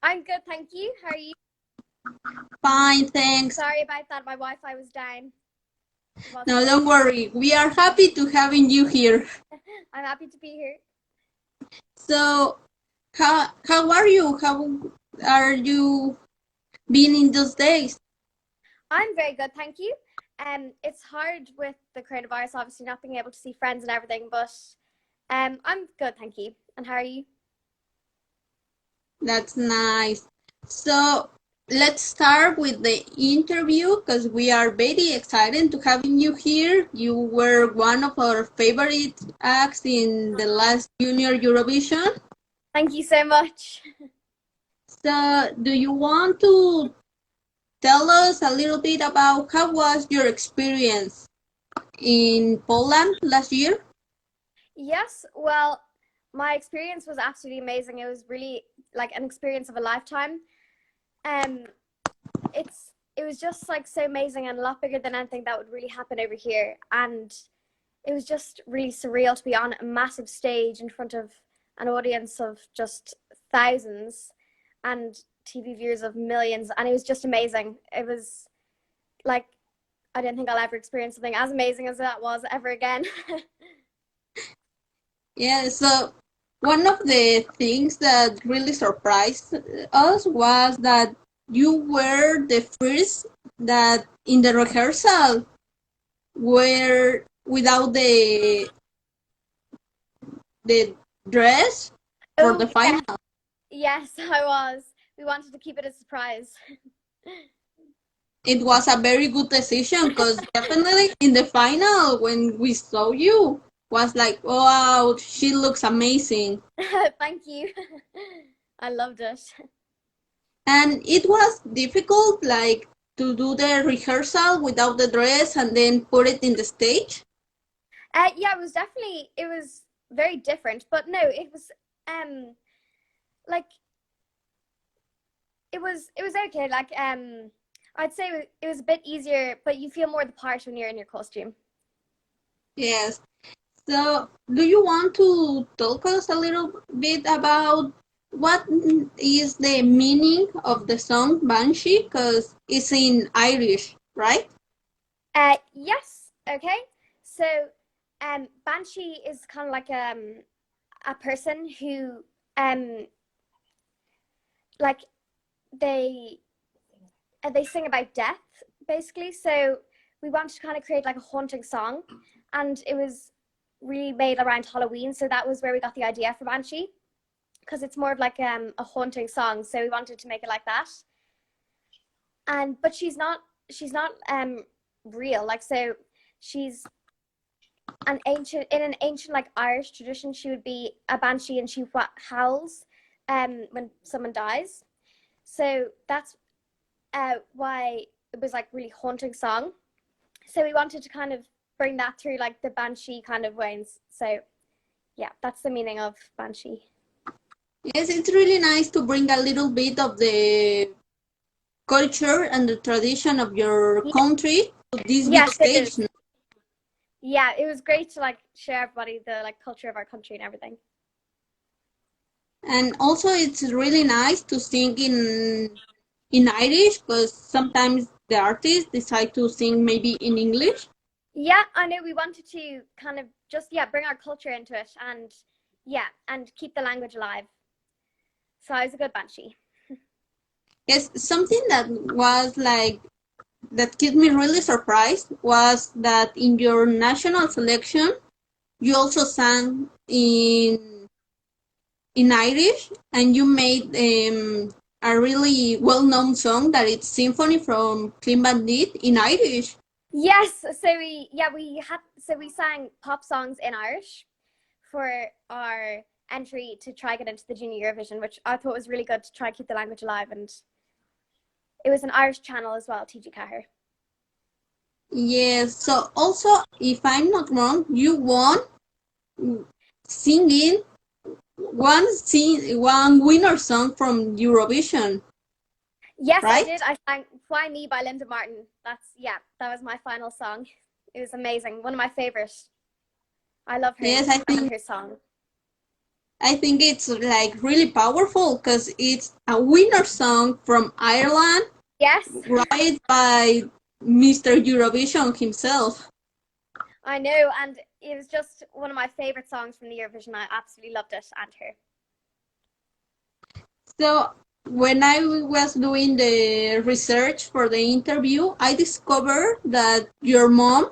I'm good, thank you. How are you? Fine, thanks. Sorry about that. My Wi-Fi was down. No, don't worry. We are happy to having you here. I'm happy to be here. So, how are you? How are you been in those days? I'm very good, thank you. It's hard with the coronavirus, obviously not being able to see friends and everything, but I'm good, thank you. And how are you? That's nice. So, let's start with the interview because we are very excited to having you here. You were one of our favorite acts in the last Junior Eurovision. Thank you so much. So, do you want to tell us a little bit about how was your experience in Poland last year? Yes, well, my experience was absolutely amazing. It was really like an experience of a lifetime. Um, it was just like so amazing and a lot bigger than anything that would really happen over here. And it was just really surreal to be on a massive stage in front of an audience of just thousands and TV viewers of millions. And it was just amazing. It was like, I don't think I'll ever experience something as amazing as that was ever again. Yeah, so one of the things that really surprised us was that you were the first that in the rehearsal were without the dress for the final. Yes, I was. We wanted to keep it a surprise. It was a very good decision because definitely in the final when we saw you was like, wow, she looks amazing. Thank you. I loved it. And it was difficult, like, to do the rehearsal without the dress and then put it in the stage. Yeah, it was very different, but no, it was like it was okay. Like I'd say it was a bit easier, but you feel more the part when you're in your costume. Yes. So, do you want to talk us a little bit about what is the meaning of the song Banshee? Because it's in Irish, right? Yes, okay. So Banshee is kind of like a person who like they they sing about death basically. So we wanted to kind of create like a haunting song, and it was really made around Halloween. So that was where we got the idea for Banshee, because it's more of like a haunting song. So we wanted to make it like that. And but she's not real. Like, so she's an ancient like Irish tradition. She would be a banshee, and she howls when someone dies. So that's why it was like really haunting song. So we wanted to kind of bring that through like the banshee kind of ways. So yeah, that's the meaning of banshee. Yes, it's really nice to bring a little bit of the culture and the tradition of your country to this big stage. Yeah, it was great to like share everybody the like culture of our country and everything. And also it's really nice to sing in Irish because sometimes the artists decide to sing maybe in English. Yeah, I know, we wanted to kind of just bring our culture into it, and and keep the language alive. So I was a good banshee. Yes, something that was like that kept me really surprised was that in your national selection you also sang in Irish, and you made a really well-known song that it's Symphony from Clean Bandit in Irish. Yes, so we sang pop songs in Irish for our entry to try get into the Junior Eurovision, which I thought was really good to try keep the language alive. And it was an Irish channel as well, TG Cahir. Yes, so also, if I'm not wrong, you won singing one winner song from Eurovision. Yes, right? I did. I sang Fly Me by Linda Martin. That was my final song. It was amazing. One of my favorites. I love her. Yes, I think her song. I think it's like really powerful because it's a winner song from Ireland, Yes, right by Mr. Eurovision himself. I know, and it was just one of my favorite songs from the Eurovision. I absolutely loved it, and her. So when I was doing the research for the interview, I discovered that your mom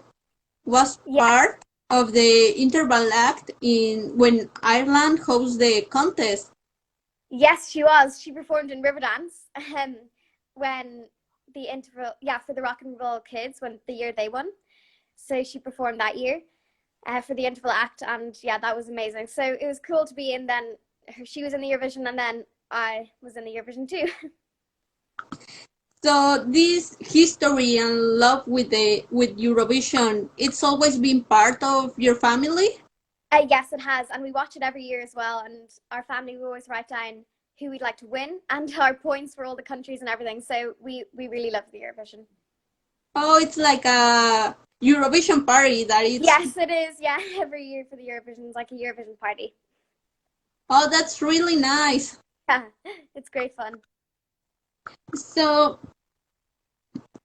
was Yeah, part of the interval act in when Ireland hosts the contest. yes, she was. She performed in Riverdance when the interval, yeah, for the Rock and Roll Kids when the year they won. So she performed that year for the interval act, and yeah, that was amazing. So it was cool to be in. Then she was in the Eurovision, and then I was in the Eurovision too. So this history and love with Eurovision, it's always been part of your family. Yes, it has, and we watch it every year as well. And our family, we always write down who we'd like to win and our points for all the countries and everything. So we really love the Eurovision. Oh, it's like a Eurovision party that it's. Yes, it is. Yeah, every year for the Eurovision, it's like a Eurovision party. Oh, that's really nice. Yeah, it's great fun. So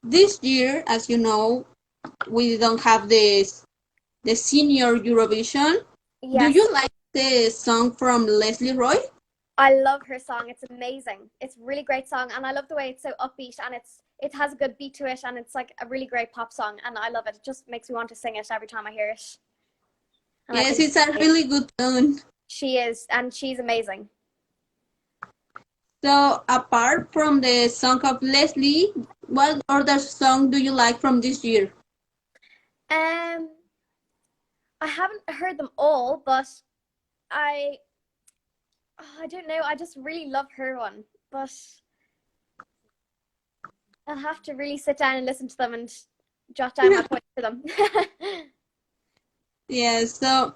this year, as you know, we don't have the senior Eurovision. Do Yes, you like the song from Leslie Roy? I love her song. It's amazing. It's a really great song, and I love the way it's so upbeat and it has a good beat to it, and it's like a really great pop song, and I love it. It just makes me want to sing it every time I hear it. And I Yes, think it's a really good tune. she is, and she's amazing. So apart from the song of Leslie, what other song do you like from this year? Um, I haven't heard them all, but I I don't know. I just really love her one, but I'll have to really sit down and listen to them and jot down my points for them. Yeah, so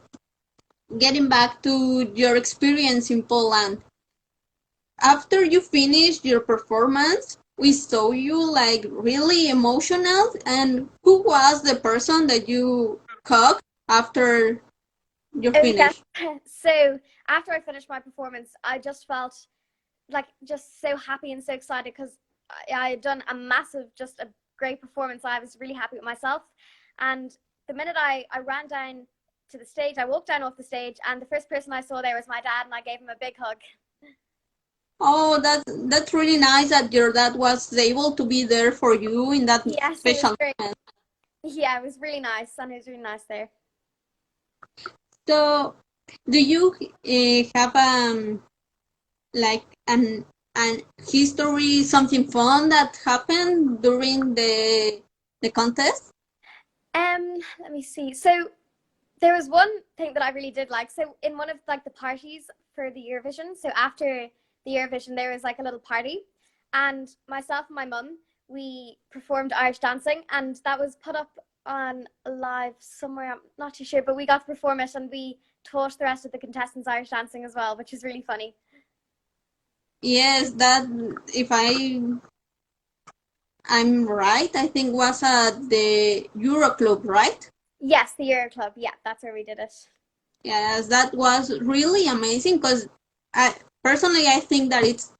getting back to your experience in Poland, after you finished your performance, we saw you like really emotional. And who was the person that you hugged after you Oh yes. finished? So after I finished my performance, I just felt like just so happy and so excited because I had done a massive, just a great performance. I was really happy with myself. And the minute I ran down to the stage, I walked down off the stage, and the first person I saw there was my dad, and I gave him a big hug. Oh, that's really nice that your dad was able to be there for you in that Yes, it was special great. moment. Yeah, it was really nice, and it was really nice there. So, do you have like an history, something fun that happened during the contest? Let me see. So there was one thing that I really did like. So in one of like the parties for the Eurovision, so after the Eurovision, there was like a little party, and myself and my mum, we performed Irish dancing, and that was put up on live somewhere. I'm not too sure, but we got to perform it, and we taught the rest of the contestants Irish dancing as well, which is really funny. Yes, that if I'm right, I think was at the Euro Club, right? Yes, the Euro Club. Yeah, that's where we did it. Yes, that was really amazing because I personally I think that it's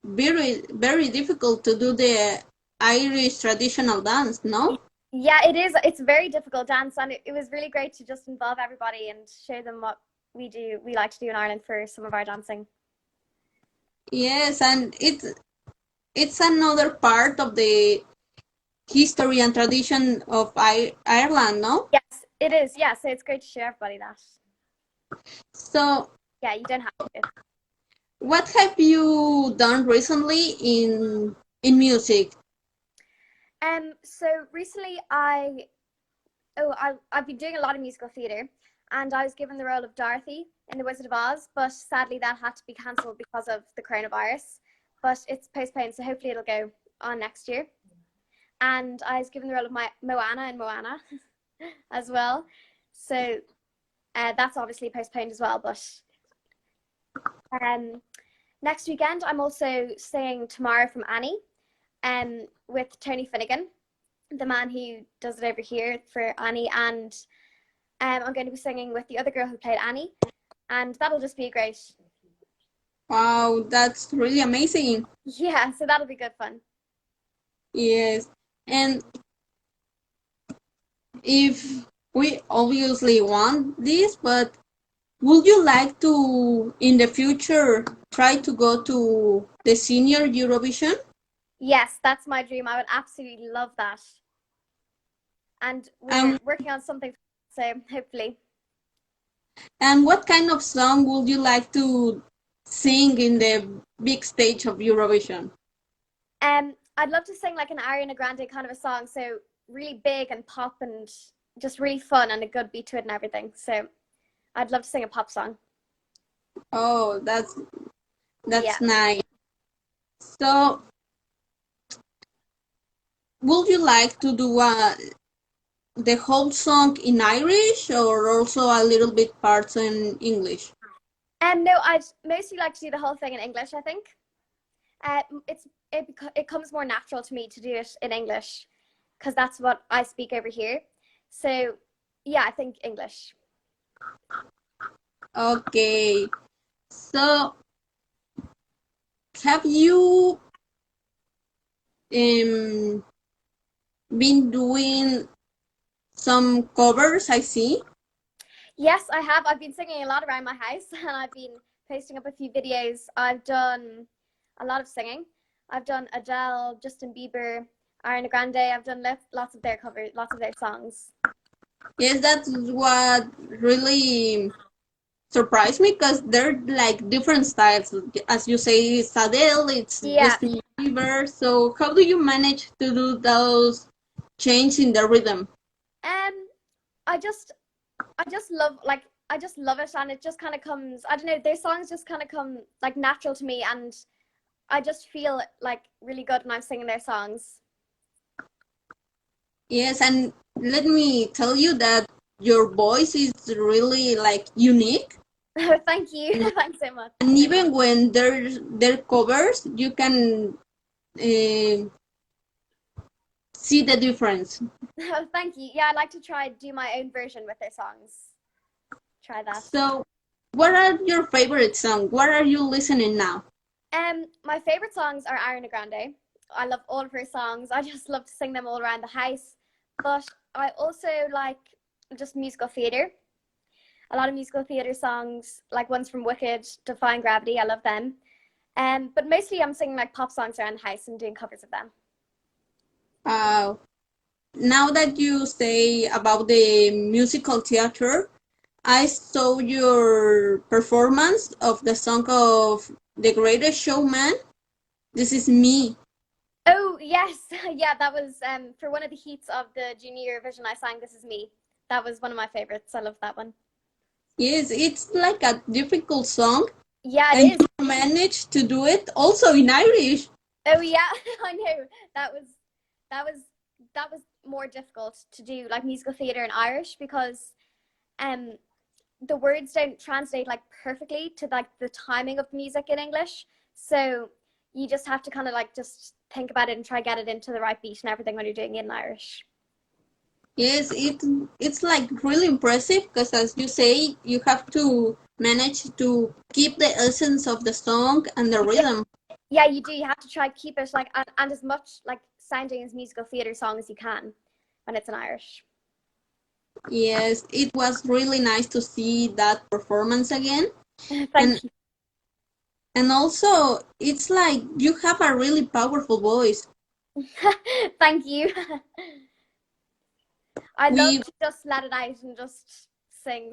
very difficult to do the Irish traditional dance, no? Yeah, it is. It's a very difficult dance, and it was really great to just involve everybody and show them what we like to do in Ireland for some of our dancing. Yes, and it's another part of the history and tradition of Ireland, no? Yes, it is. Yeah, so it's great to show everybody that. So, Yeah, you don't have to. what have you done recently in music? So recently I've been doing a lot of musical theatre, and I was given the role of Dorothy in The Wizard of Oz, but sadly that had to be cancelled because of the coronavirus. But it's postponed, so hopefully it'll go on next year. And I was given the role of my Moana in Moana as well. So that's obviously postponed as well. But next weekend, I'm also singing Tamara from Annie with Tony Finnegan, the man who does it over here for Annie. And I'm going to be singing with the other girl who played Annie. and that'll just be great. Wow, that's really amazing. Yeah, so that'll be good fun. Yes. And if we obviously want this, but would you like to, in the future, try to go to the senior Eurovision? Yes, that's my dream. I would absolutely love that. And we're Um, working on something, so hopefully. and what kind of song would you like to sing in the big stage of Eurovision? I'd love to sing like an Ariana Grande kind of a song, so really big and pop and just really fun and a good beat to it and everything. So I'd love to sing a pop song. Oh, Yeah. that's nice. So, would you like to do the whole song in Irish or also a little bit parts in English? No, I'd mostly like to do the whole thing in English, I think. It comes more natural to me to do it in English because that's what I speak over here. So yeah, I think English. Okay. So, have you been doing some covers, I see? Yes, I have. I've been singing a lot around my house and I've been posting up a few videos. I've done a lot of singing. I've done Adele, Justin Bieber, Ariana Grande. I've done lots of their covers, lots of their songs. Yes, that's what really surprised me because they're like different styles. As you say, it's Adele, it's Yeah. Justin Bieber. So, how do you manage to do those change in the rhythm? Um, I just I just love it and it just kind of comes. I don't know. Their songs just kind of come like natural to me and I just feel like really good when I'm singing their songs. Yes, and let me tell you that your voice is really like unique. Thank you. Thanks so much. And even when they're covers, you can uh, see the difference. Thank you. Yeah, I'd like to try do my own version with their songs. Try that. So, what are your favorite songs? What are you listening now? My favorite songs are Ariana Grande. I love all of her songs. I just love to sing them all around the house. But I also like just musical theatre. A lot of musical theatre songs, like ones from Wicked, Defying Gravity. I love them. But mostly I'm singing like pop songs around the house and doing covers of them. Uh, Now that you say about the musical theater, I saw your performance of the song of The Greatest Showman. This is me. Oh yes, yeah, that was for one of the heats of the Junior Eurovision. I sang "This Is Me." That was one of my favorites. I love that one. Yes, it's like a difficult song, Yeah, and it is. you managed to do it also in Irish. Oh yeah, I know. That was that was more difficult to do, like musical theatre in Irish, because um the words don't translate like perfectly to like the timing of the music in English. So you just have to kind of like just think about it and try get it into the right beat and everything when you're doing it in Irish. Yes, it's like really impressive because, as you say, you have to manage to keep the essence of the song and the Yeah, rhythm. yeah, you do. You have to try keep it like and as much like sounding as musical theatre song as you can when it's in Irish. Yes, it was really nice to see that performance again. And Thank you. and also it's like you have a really powerful voice. Thank you. I love We to just let it out and just sing.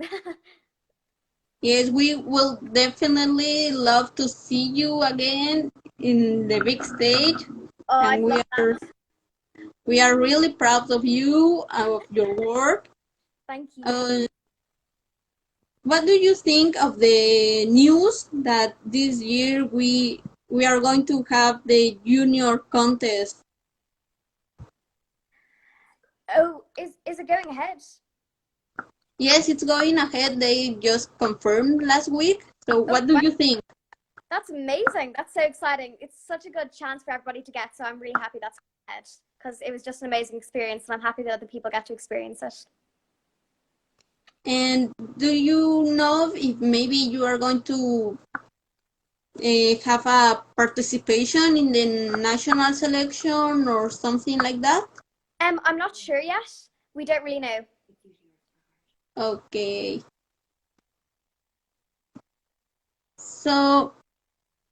Yes, we will definitely love to see you again in the big stage, Oh, and I'd love that. we are really proud of you, of your work. Thank you. Uh, what do you think of the news that this year we are going to have the junior contest? Oh, is it going ahead? Yes, it's going ahead. They just confirmed last week. So Oh, what do wow. you think? That's amazing. That's so exciting. It's such a good chance for everybody to get. So I'm really happy that's going ahead because it was just an amazing experience, and I'm happy that other people get to experience it. And do you know if maybe you are going to have a participation in the national selection or something like that? I'm not sure yet. We don't really know. Okay. So,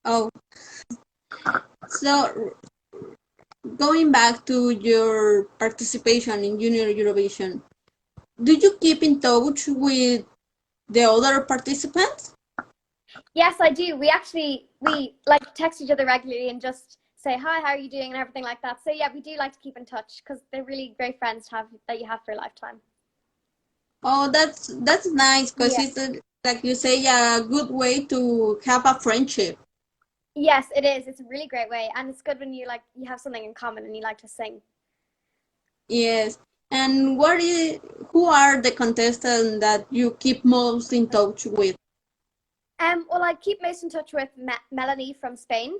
oh, so going back to your participation in Junior Eurovision, do you keep in touch with the other participants? Yes, I do. We like text each other regularly and just say hi, how are you doing, and everything like that. So yeah, we do like to keep in touch because they're really great friends to have that you have for a lifetime. Oh, that's nice because Yeah. it's like you say a good way to have a friendship. Yes, it is. It's a really great way, and it's good when you have something in common and you like to sing. Yes. And who are the contestants that you keep most in touch with? Well, I keep most in touch with Melanie from Spain,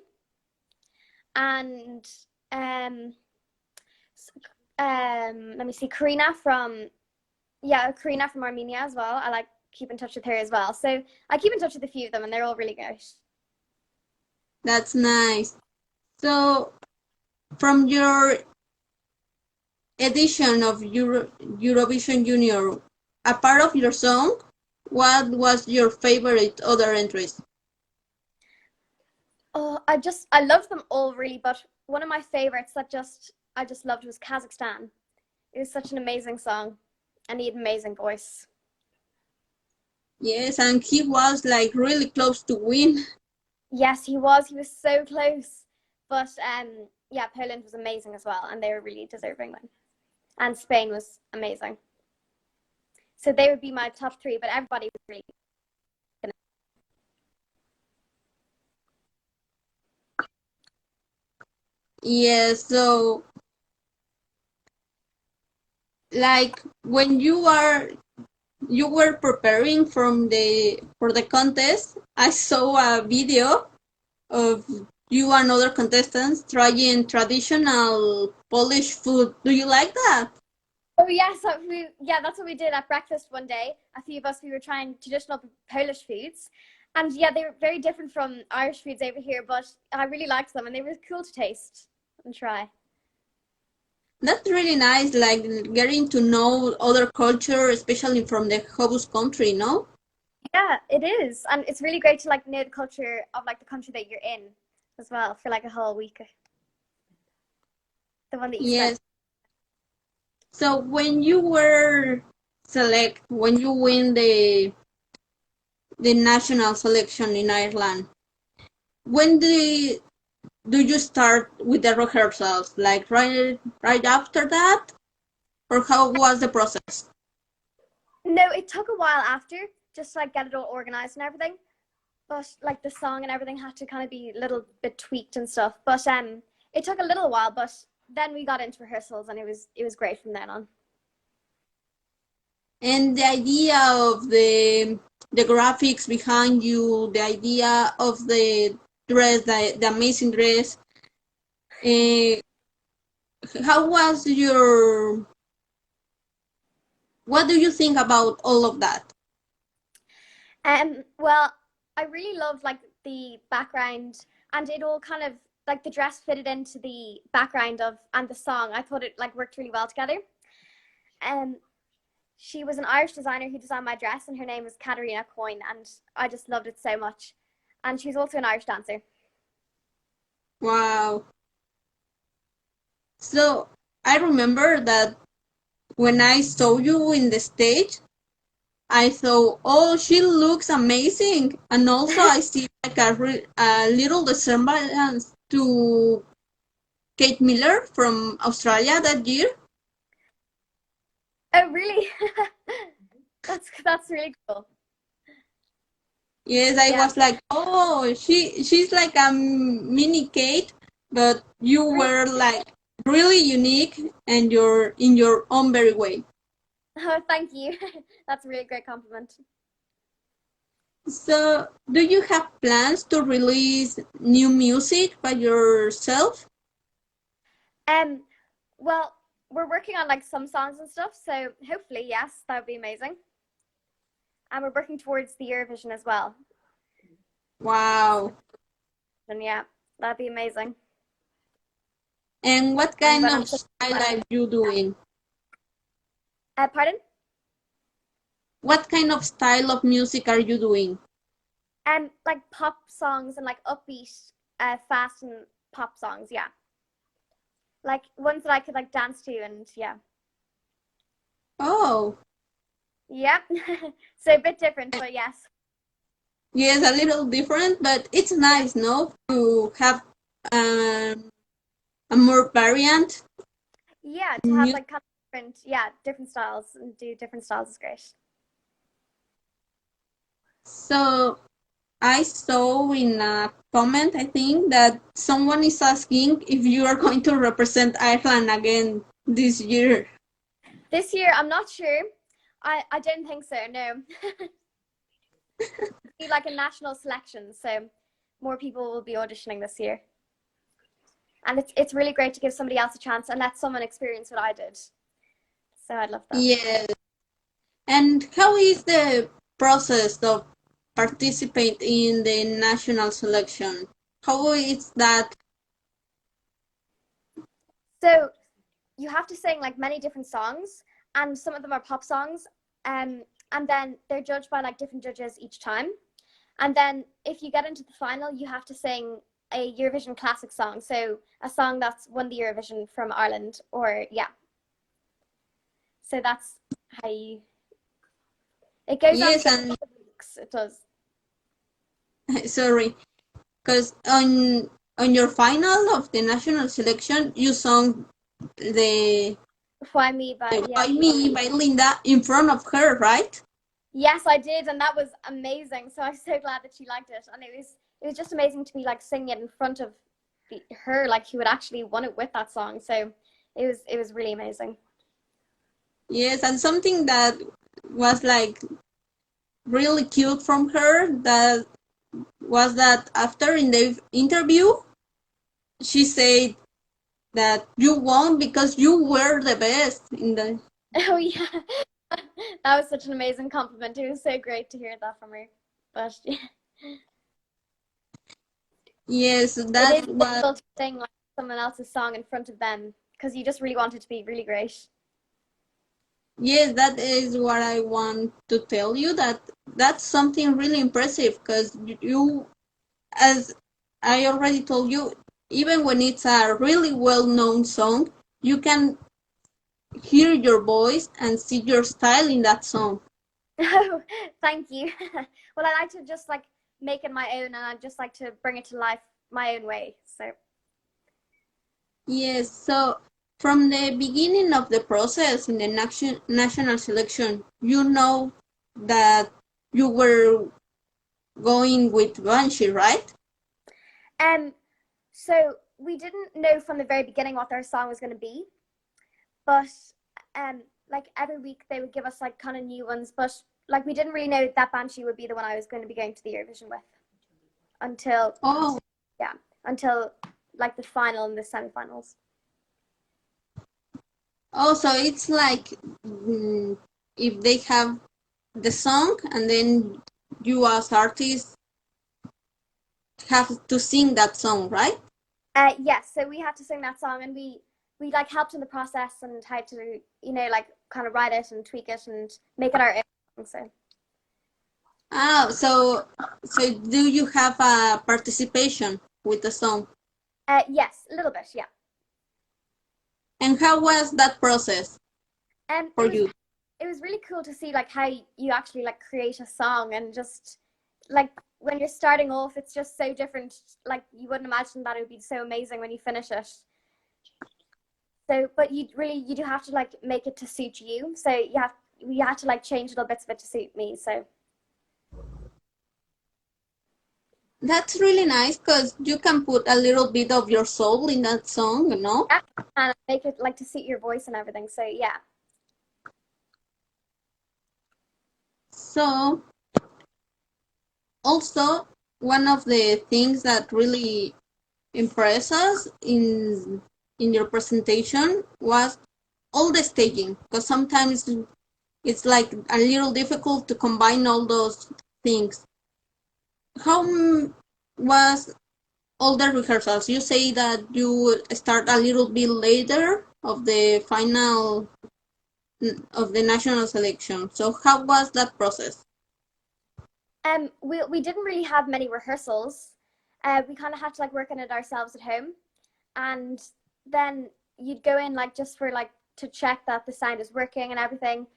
and um, let me see, Karina from Armenia as well. I like keep in touch with her as well. So I keep in touch with a few of them, and they're all really great. That's nice. So, from your edition of Eurovision Junior, a part of your song, what was your favorite other entries? Oh, I love them all really, but one of my favorites that I just loved was Kazakhstan. It was such an amazing song, and he had an amazing voice. Yes, and he was like really close to win. Yes, he was. He was so close. But yeah, Poland was amazing as well, and they were really deserving win. And Spain was amazing. So they would be my top three, but everybody was really good. Yes, so like when you were preparing for the contest, I saw a video of you and other contestants trying traditional Polish food. Do you like that? Oh yes, that's what we did at breakfast one day. A few of us we were trying traditional Polish foods, and yeah, they were very different from Irish foods over here. But I really liked them, and they were cool to taste and try. That's really nice, like getting to know other culture, especially from the host country, no? Yeah, it is, and it's really great to like know the culture of like the country that you're in as well for like a whole week. The one that you spent. Yes. So when you were when you win the national selection in Ireland, when do you start with the rehearsals? Like right after that, or how was the process? No, it took a while after just to, like get it all organized and everything. But like the song and everything had to kind of be a little bit tweaked and stuff. But it took a little while, but then we got into rehearsals and it was great from then on. And the idea of the graphics behind you, the idea of the dress, the amazing dress. Uh, how was your? What do you think about all of that? Well, I really loved like the background and it all kind of like the dress fitted into the background of and the song. I thought it like worked really well together. Um, she was an Irish designer who designed my dress, and her name was Katerina Coyne, and I just loved it so much. And she's also an Irish dancer. Wow. So I remember that when I saw you in the stage, I thought, oh, she looks amazing. And also I see like a little resemblance to Kate Miller from Australia that year. Oh, really? That's really cool. Yes, I Yeah, was like, oh, she's like a mini Kate, but you were like really unique and you're in your own very way. oh, thank you. That's a really great compliment. So, do you have plans to release new music by yourself? Um, well, we're working on like some songs and stuff, so hopefully, yes, that would be amazing. and we're working towards the Eurovision as well. Wow. And yeah, that'd be amazing. And what kind of style are you doing? Pardon? What kind of style of music are you doing? Like pop songs and like upbeat, fast and pop songs, yeah. Like ones that I could like dance to and yeah. Oh. Yeah. So a bit different, but yes. Yes, a little different, but it's nice, no? To have a more variant. Yeah, to have like kind of different styles and do different styles is great. So I saw in a comment, I think, that someone is asking if you are going to represent Ireland again this year. This year, I'm not sure. I don't think so, no. It'll be like a national selection, so more people will be auditioning this year. And it's really great to give somebody else a chance and let someone experience what I did. So I'd love that. Yes. And how is the process of participate in the national selection? How is that? So you have to sing like many different songs, and some of them are pop songs, and then they're judged by like different judges each time. And then if you get into the final, you have to sing a Eurovision classic song, so a song that's won the Eurovision from Ireland, or yeah. So that's how you. It goes Yes, on and weeks. It does. sorry, because on your final of the national selection, you sung the Why Me by Why Me by Linda in front of her, right? Yes, I did, and that was amazing. So I'm so glad that she liked it, and it was just amazing to be like singing it in front of her, like who had actually won it with that song. So it was really amazing. Yes, and something that was like really cute from her that was that after in the interview, she said that you won because you were the best in the. Oh yeah, that was such an amazing compliment. It was so great to hear that from her. But yeah. Yes, It that is was. difficult to sing like someone else's song in front of them because you just really want it to be really great. Yes, that is what I want to tell you, that that's something really impressive because you, as I already told you, even when it's a really well-known song, you can hear your voice and see your style in that song. Oh, thank you. Well, I like to just like make it my own, and I just like to bring it to life my own way. So Yes, so from the beginning of the process in the national selection, you know that you were going with Banshee, right? so we didn't know from the very beginning what their song was going to be, but like every week they would give us like kind of new ones, but like we didn't really know that Banshee would be the one I was going to be going to the Eurovision with until until like the final and the semi-finals. Oh, so it's like if they have the song and then you as artist have to sing that song, right? Yes, so we had to sing that song, and we like helped in the process and how to like kind of write it and tweak it and make it our own. So So do you have a participation with the song? yes, a little bit, yeah. And how was that process for you? It was really cool to see like how you actually like create a song, and just like when you're starting off, it's just so different. Like you wouldn't imagine that it would be so amazing when you finish it. So, but you do have to like make it to suit you. So we had to like change little bits of it to suit me. So That's really nice because you can put a little bit of your soul in that song, you know? yeah, and make it like to suit your voice and everything. So yeah. So also one of the things that really impressed us in your presentation was all the staging, because sometimes it's like a little difficult to combine all those things. How was all the rehearsals? You say that you start a little bit later of the final of the national selection. So how was that process? We didn't really have many rehearsals. We kind of had to like work on it ourselves at home, and then you'd go in like just for like to check that the sound is working and everything.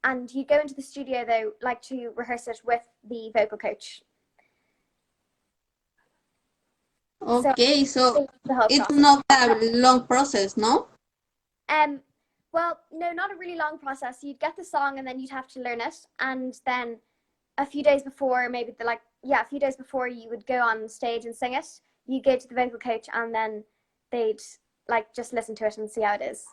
And you'd go into the studio though, like to rehearse it with the vocal coach. Okay, so the whole it's process. not a long process, no? Well, no, not a really long process. You'd get the song and then you'd have to learn it, and then a few days before, maybe a few days before you would go on stage and sing it, you go to the vocal coach and then they'd like just listen to it and see how it is.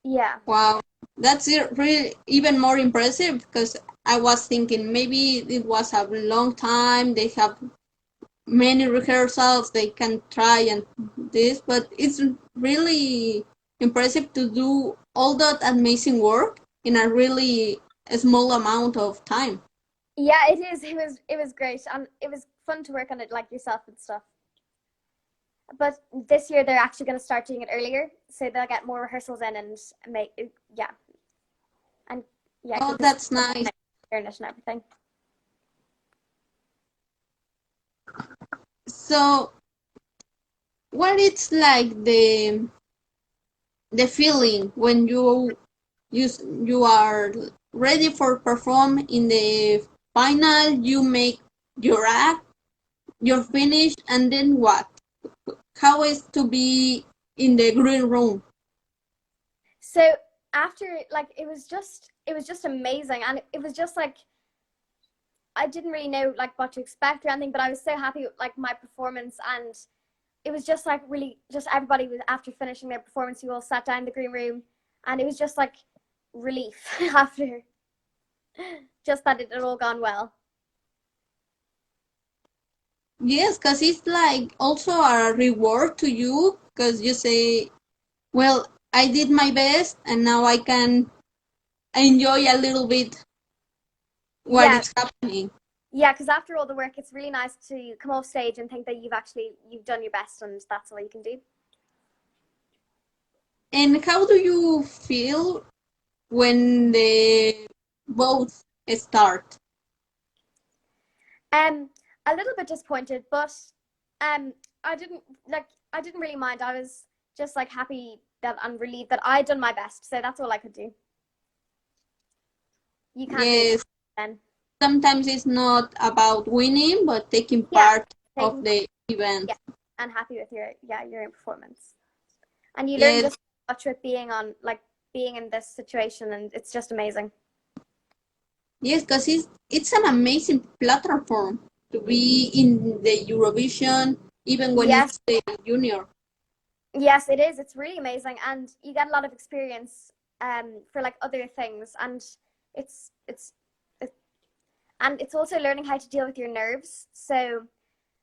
Yeah. Wow, that's really even more impressive because I was thinking maybe it was a long time. They have many rehearsals. They can try and this, but it's really impressive to do all that amazing work in a really small amount of time. Yeah, it is. It was great, and it was fun to work on it like yourself and stuff. But this year they're actually going to start doing it earlier, so they'll get more rehearsals in and make and Oh, that's nice. Learn it and everything. So, what it's like the feeling when you are ready for perform in the final, you make your act, you're finished, and then what? How is to be in the green room? So after, like, it was just amazing, and it was just like I didn't really know like what to expect or anything, but I was so happy with like my performance, and it was just like really just everybody was after finishing their performance, you all sat down in the green room, and it was just like relief after just that it had all gone well. Yes, because it's like also a reward to you because you say, well, I did my best and now I can enjoy a little bit what is happening. Yeah, because after all the work, it's really nice to come off stage and think that you've done your best, and that's all you can do. And how do you feel when the votes start? A little bit disappointed, but I didn't really mind. I was just like happy that I'm relieved that I'd done my best, so that's all I could do. You can't Yes, then. sometimes it's not about winning, but taking part of the event. Yeah, and happy with your own performance, and you learn Yes. just much with being in this situation, and it's just amazing. Yes, because it's an amazing platform to be in the Eurovision, even when it's the junior. Yes, it is. It's really amazing, and you get a lot of experience for like other things, and it's also learning how to deal with your nerves. So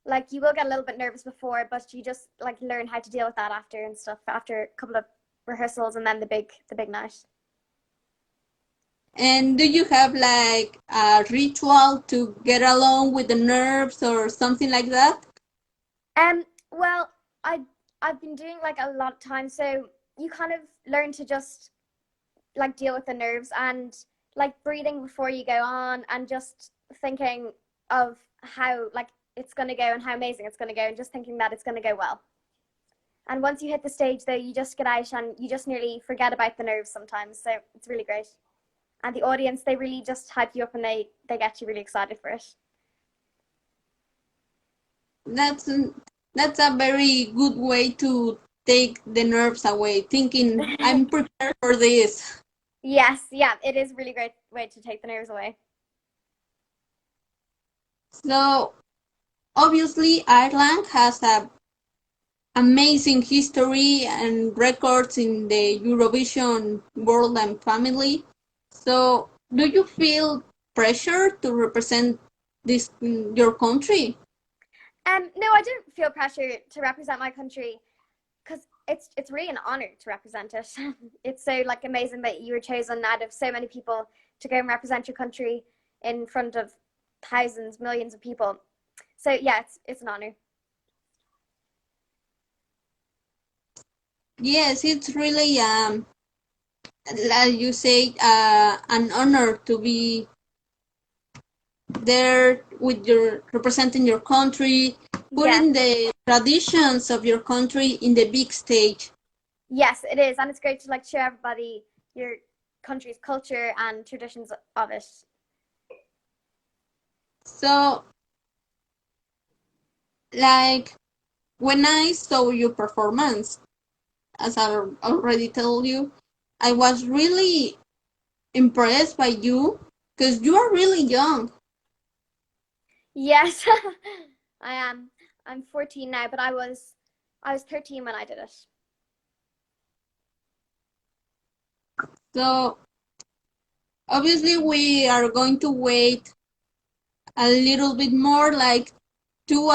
like you will get a little bit nervous before, but you just like learn how to deal with that after and stuff after a couple of rehearsals and then the big night. And do you have like a ritual to get along with the nerves or something like that? Well, I've been doing like a lot of time, so you kind of learn to just like deal with the nerves and like breathing before you go on and just thinking of how like it's going to go and how amazing it's going to go and just thinking that it's going to go well. And once you hit the stage though, you just get out and you just nearly forget about the nerves sometimes, so it's really great. And the audience, they really just hype you up and they get you really excited for it. That's a very good way to take the nerves away, thinking I'm prepared for this. Yes, yeah, it is a really great way to take the nerves away. So obviously Ireland has a amazing history and records in the Eurovision world and family. So do you feel pressure to represent this your country? No, I don't feel pressure to represent my country because it's really an honor to represent it. It's so like amazing that you were chosen out of so many people to go and represent your country in front of thousands, millions of people. So yeah, it's an honor. Yes, it's really as you say, an honor to be there with your representing your country, Yes, putting the traditions of your country in the big stage. yes, it is, and it's great to like show everybody your country's culture and traditions of it. So, like when I saw your performance, as I already told you, I was really impressed by you because you are really young. Yes, I am. I'm 14 now, but I was 13 when I did it. So obviously we are going to wait a little bit more, like 2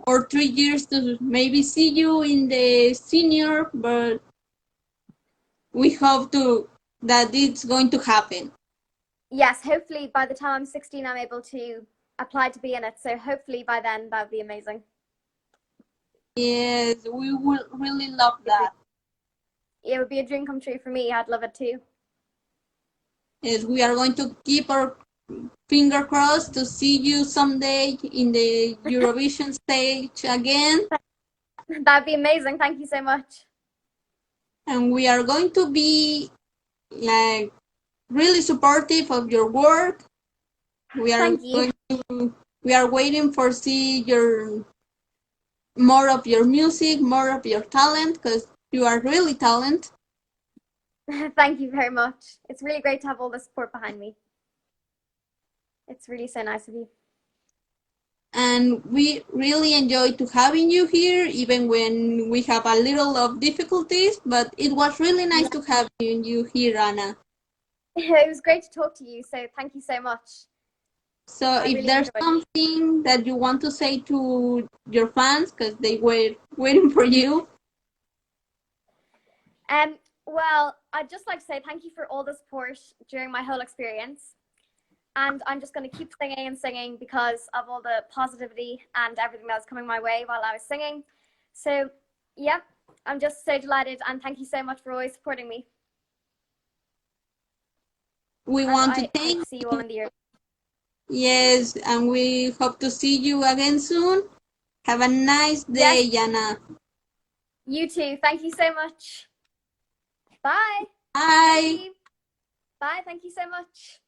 or 3 years to maybe see you in the senior, but we hope to that it's going to happen. Yes, hopefully by the time I'm 16, I'm able to apply to be in it. So hopefully by then that would be amazing. Yes, we will really love that. It would be a dream come true for me. I'd love it too. Yes, we are going to keep our finger crossed to see you someday in the Eurovision stage again. That'd be amazing. Thank you so much. And we are going to be like really supportive of your work. We are Thank you. we are waiting for see your more of your music, more of your talent, because you are really talented. Thank you very much. It's really great to have all the support behind me. It's really so nice of you. And we really enjoy to having you here, even when we have a little of difficulties, but it was really nice to have you here, Anna. It was great to talk to you. So thank you so much. So I if really there's enjoyed it. something that you want to say to your fans, because they were waiting for you. Well, I'd just like to say thank you for all the support during my whole experience. And I'm just going to keep singing and singing because of all the positivity and everything that was coming my way while I was singing. So, yeah, I'm just so delighted, and thank you so much for always supporting me. We And want to I hope thank to see you all in the year. Yes, and we hope to see you again soon. Have a nice day, Yes, Jana. you too. Thank you so much. Bye. Bye. Bye. Thank you so much.